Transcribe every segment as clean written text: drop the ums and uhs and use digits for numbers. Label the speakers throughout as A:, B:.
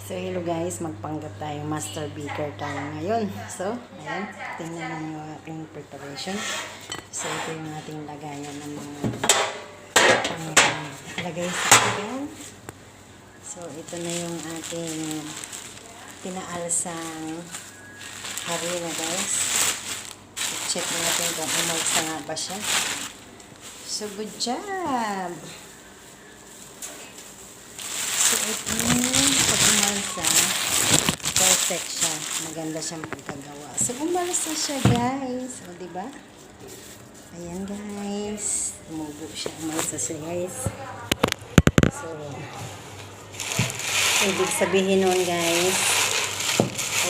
A: So, hello guys, magpanggap tayo. Master beaker tayo ngayon. So, ayan, tingnan naman yung ating preparation. So, ito yung ating lagayan ng mga lagay sa atin. So, ito na yung ating pinaalsang harina guys. Check natin kung umalsa nga ba siya. So, good job! So, ito pag umalsa, perfect siya. Maganda siyang pagkagawa. So, umalsa siya, guys. O, diba? Ayan, guys. Tumubo siya. Umalsa siya, guys. So, ibig sabihin nun, guys,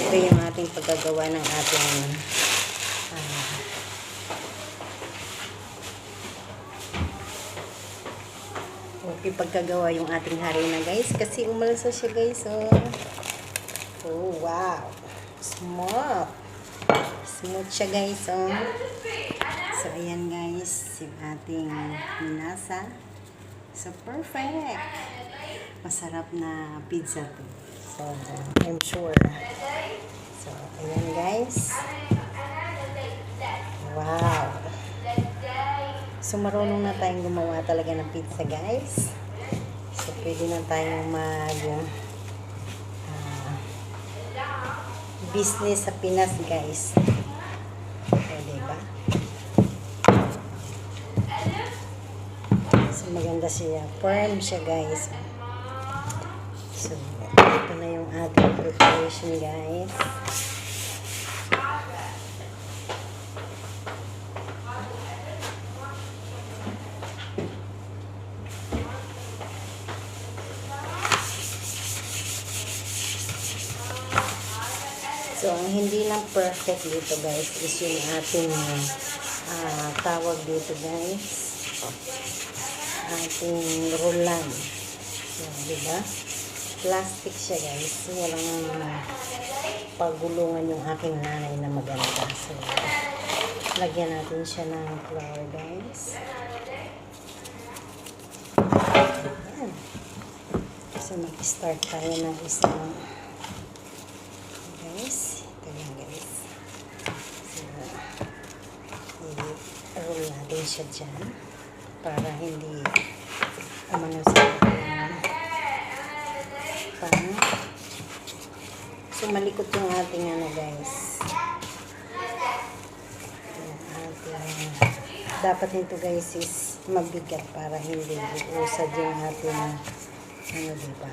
A: okay yung ating pagkagawa ng ating okay pagkagawa yung ating harina guys kasi umalsa siya guys. Oh wow, smooth siya guys. So ayan guys yung ating minasa. So perfect, masarap na pizza to. So I'm sure. So ayan guys, wow. So, marunong na tayong gumawa talaga ng pizza, guys. So, pwede na tayong business sa Pinas, guys. O, diba? So, maganda siya. Firm siya, guys. So, ito na yung ating preparation, guys. So, ang hindi lang perfect dito guys is yung ating tawag dito guys, ating rulan. So, diba? Plastic siya guys. So, walang pagulungan yung aking nanay na maganda. So, lagyan natin siya ng flour guys. Ayan. So, mag-start tayo ng isang guys. Ito yan guys. So, i-roll natin siya dyan para hindi umano sa pan. So, malikot yung ating ano guys. Dapat nito guys is mabigat para hindi usad yung ating ano diba.